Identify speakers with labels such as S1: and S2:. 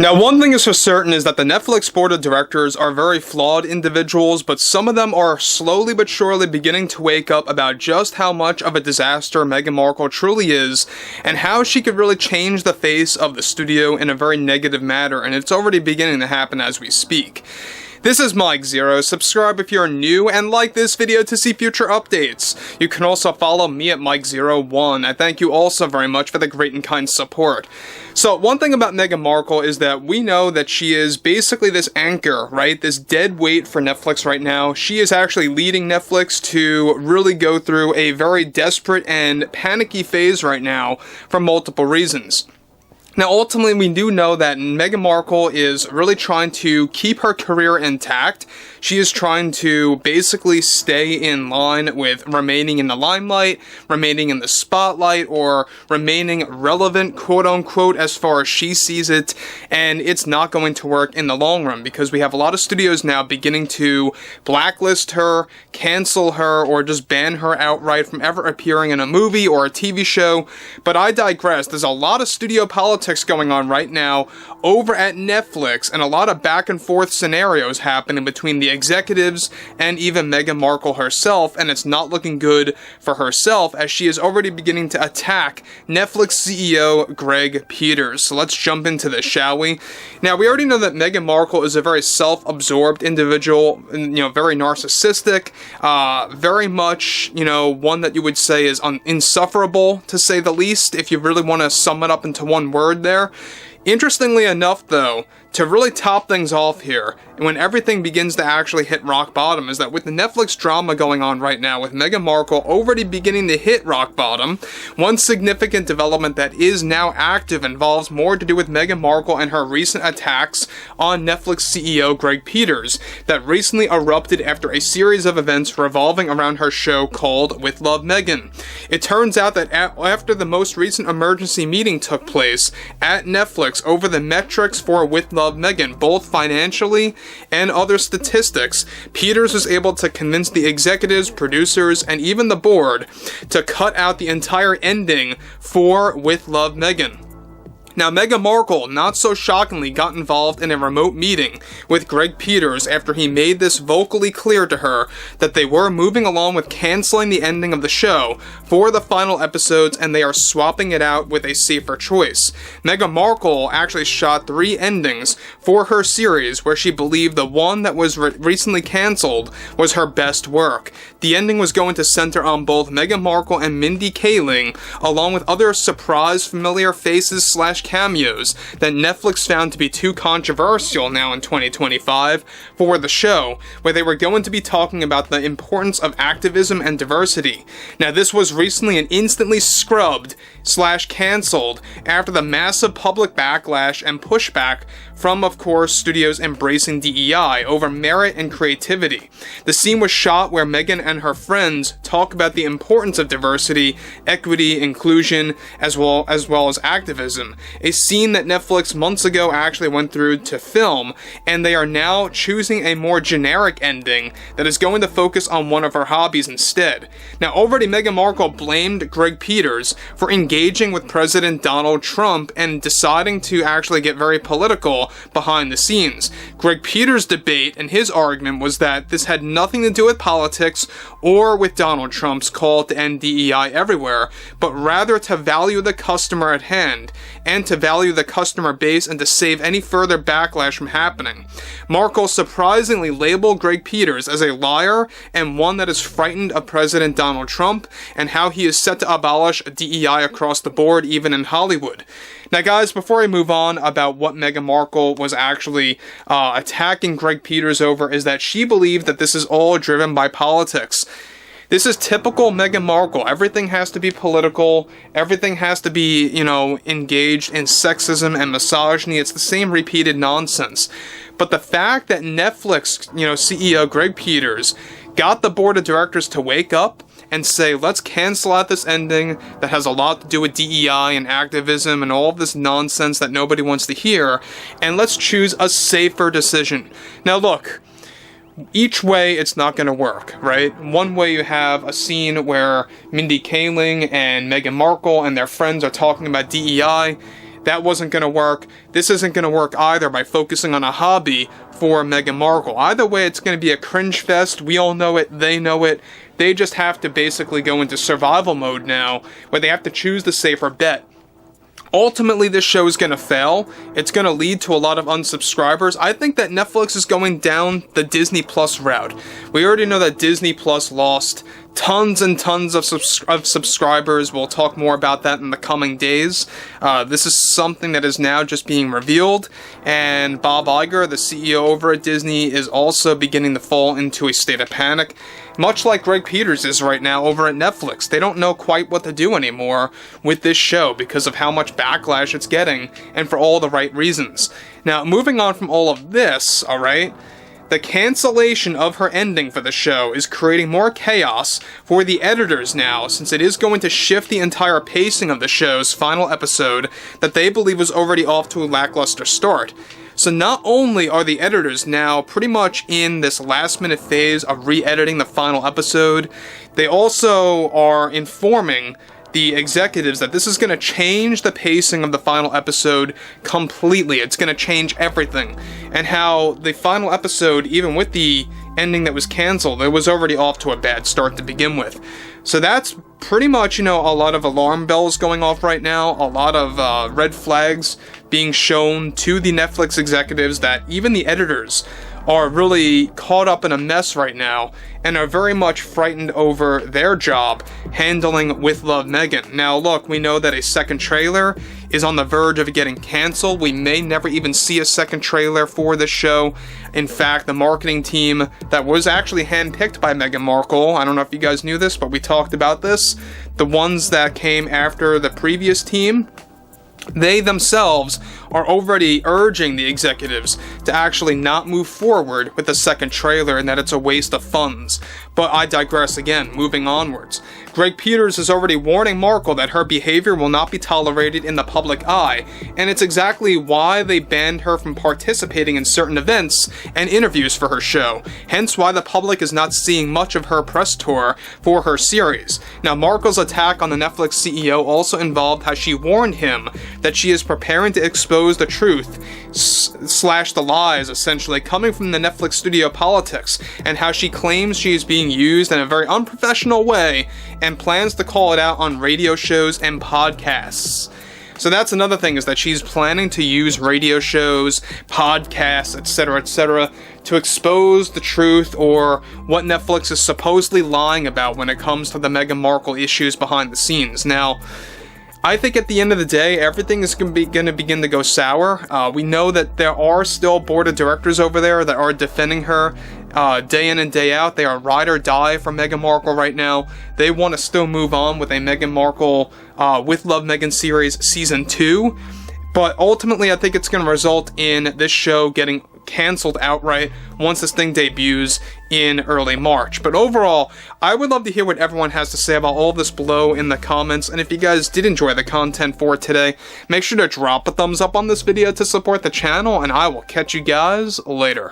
S1: Now, one thing is for certain is that the Netflix board of directors are very flawed individuals, but some of them are slowly but surely beginning to wake up about just how much of a disaster Meghan Markle truly is, and how she could really change the face of the studio in a very negative manner, and it's already beginning to happen as we speak. This is Mike Zero. Subscribe if you're new, and like this video to see future updates. You can also follow me at Mike01. I thank you also very much for the great and kind support. So, one thing about Meghan Markle is that we know that she is basically this anchor, right? This dead weight for Netflix right now. She is actually leading Netflix to really go through a very desperate and panicky phase right now for multiple reasons. Now, ultimately, we do know that Meghan Markle is really trying to keep her career intact. She is trying to basically stay in line with remaining in the limelight, remaining in the spotlight, or remaining relevant, quote-unquote, as far as she sees it, and it's not going to work in the long run, because we have a lot of studios now beginning to blacklist her, cancel her, or just ban her outright from ever appearing in a movie or a TV show. But I digress. There's a lot of studio politics going on right now over at Netflix, and a lot of back and forth scenarios happening between the executives and even Meghan Markle herself, and it's not looking good for herself, as she is already beginning to attack Netflix CEO Greg Peters. So let's jump into this, shall we? Now, we already know that Meghan Markle is a very self-absorbed individual, very narcissistic, very much, one that you would say is insufferable, to say the least, if you really want to sum it up into one word there. Interestingly enough, though, to really top things off here, when everything begins to actually hit rock bottom, is that with the Netflix drama going on right now, with Meghan Markle already beginning to hit rock bottom, one significant development that is now active involves more to do with Meghan Markle and her recent attacks on Netflix CEO Greg Peters, that recently erupted after a series of events revolving around her show called With Love Meghan. It turns out that after the most recent emergency meeting took place at Netflix over the metrics for With Love Meghan, both financially and other statistics, Peters was able to convince the executives, producers, and even the board to cut out the entire ending for With Love Meghan. Now, Meghan Markle, not so shockingly, got involved in a remote meeting with Greg Peters after he made this vocally clear to her that they were moving along with canceling the ending of the show for the final episodes, and they are swapping it out with a safer choice. Meghan Markle actually shot 3 endings for her series, where she believed the one that was recently canceled was her best work. The ending was going to center on both Meghan Markle and Mindy Kaling, along with other surprise familiar faces / cameos that Netflix found to be too controversial now in 2025 for the show, where they were going to be talking about the importance of activism and diversity. Now, this was recently and instantly scrubbed / canceled after the massive public backlash and pushback from, of course, studios embracing DEI over merit and creativity. The scene was shot where Meghan and her friends talk about the importance of diversity, equity, inclusion, as well as activism. A scene that Netflix months ago actually went through to film, and they are now choosing a more generic ending that is going to focus on one of her hobbies instead. Now, already Meghan Markle blamed Greg Peters for engaging with President Donald Trump and deciding to actually get very political behind the scenes. Greg Peters' debate and his argument was that this had nothing to do with politics or with Donald Trump's call to end DEI everywhere, but rather to value the customer at hand and to value the customer base and to save any further backlash from happening. Markle surprisingly labeled Greg Peters as a liar and one that is frightened of President Donald Trump and how he is set to abolish DEI across the board, even in Hollywood. Now, guys, before I move on about what Meghan Markle was actually attacking Greg Peters over, is that she believed that this is all driven by politics. This is typical Meghan Markle. Everything has to be political. Everything has to be, engaged in sexism and misogyny. It's the same repeated nonsense. But the fact that Netflix, CEO Greg Peters got the board of directors to wake up and say, let's cancel out this ending that has a lot to do with DEI and activism and all of this nonsense that nobody wants to hear, and let's choose a safer decision. Now look, each way it's not going to work, right? One way you have a scene where Mindy Kaling and Meghan Markle and their friends are talking about DEI. that wasn't going to work. This isn't going to work either by focusing on a hobby for Meghan Markle. Either way, it's going to be a cringe fest. We all know it. They know it. They just have to basically go into survival mode now, where they have to choose the safer bet. Ultimately, this show is going to fail. It's going to lead to a lot of unsubscribers. I think that Netflix is going down the Disney Plus route. We already know that Disney Plus lost tons and tons of subscribers. We'll talk more about that in the coming days. This is something that is now just being revealed, and Bob Iger, the CEO over at Disney, is also beginning to fall into a state of panic, much like Greg Peters is right now over at Netflix. They don't know quite what to do anymore with this show because of how much backlash it's getting, and for all the right reasons. Now, moving on from all of this, alright, the cancellation of her ending for the show is creating more chaos for the editors now, since it is going to shift the entire pacing of the show's final episode that they believe was already off to a lackluster start. So not only are the editors now pretty much in this last-minute phase of re-editing the final episode, they also are informing the executives that this is going to change the pacing of the final episode completely. It's going to change everything. And how the final episode, even with the ending that was canceled, it was already off to a bad start to begin with. So that's pretty much, a lot of alarm bells going off right now, a lot of red flags being shown to the Netflix executives that even the editors are really caught up in a mess right now and are very much frightened over their job handling With Love Meghan. Now look, we know that a second trailer is on the verge of getting canceled. We may never even see a second trailer for this show. In fact, the marketing team that was actually handpicked by Meghan Markle, I don't know if you guys knew this, but we talked about this, the ones that came after the previous team, they themselves are already urging the executives to actually not move forward with the second trailer and that it's a waste of funds. But I digress again, moving onwards. Greg Peters is already warning Markle that her behavior will not be tolerated in the public eye, and it's exactly why they banned her from participating in certain events and interviews for her show, hence why the public is not seeing much of her press tour for her series. Now, Markle's attack on the Netflix CEO also involved how she warned him that she is preparing to expose the truth slash the lies, essentially, coming from the Netflix studio politics, and how she claims she is being used in a very unprofessional way and plans to call it out on radio shows and podcasts. So that's another thing, is that she's planning to use radio shows, podcasts, etc., to expose the truth or what Netflix is supposedly lying about when it comes to the Meghan Markle issues behind the scenes. Now, I think at the end of the day, everything is going to begin to go sour. We know that there are still board of directors over there that are defending her day in and day out. They are ride or die for Meghan Markle right now. They want to still move on with a Meghan Markle With Love Meghan series season 2. But ultimately, I think it's going to result in this show getting canceled outright once this thing debuts in early March. But overall, I would love to hear what everyone has to say about all this below in the comments. And if you guys did enjoy the content for today, make sure to drop a thumbs up on this video to support the channel, and I will catch you guys later.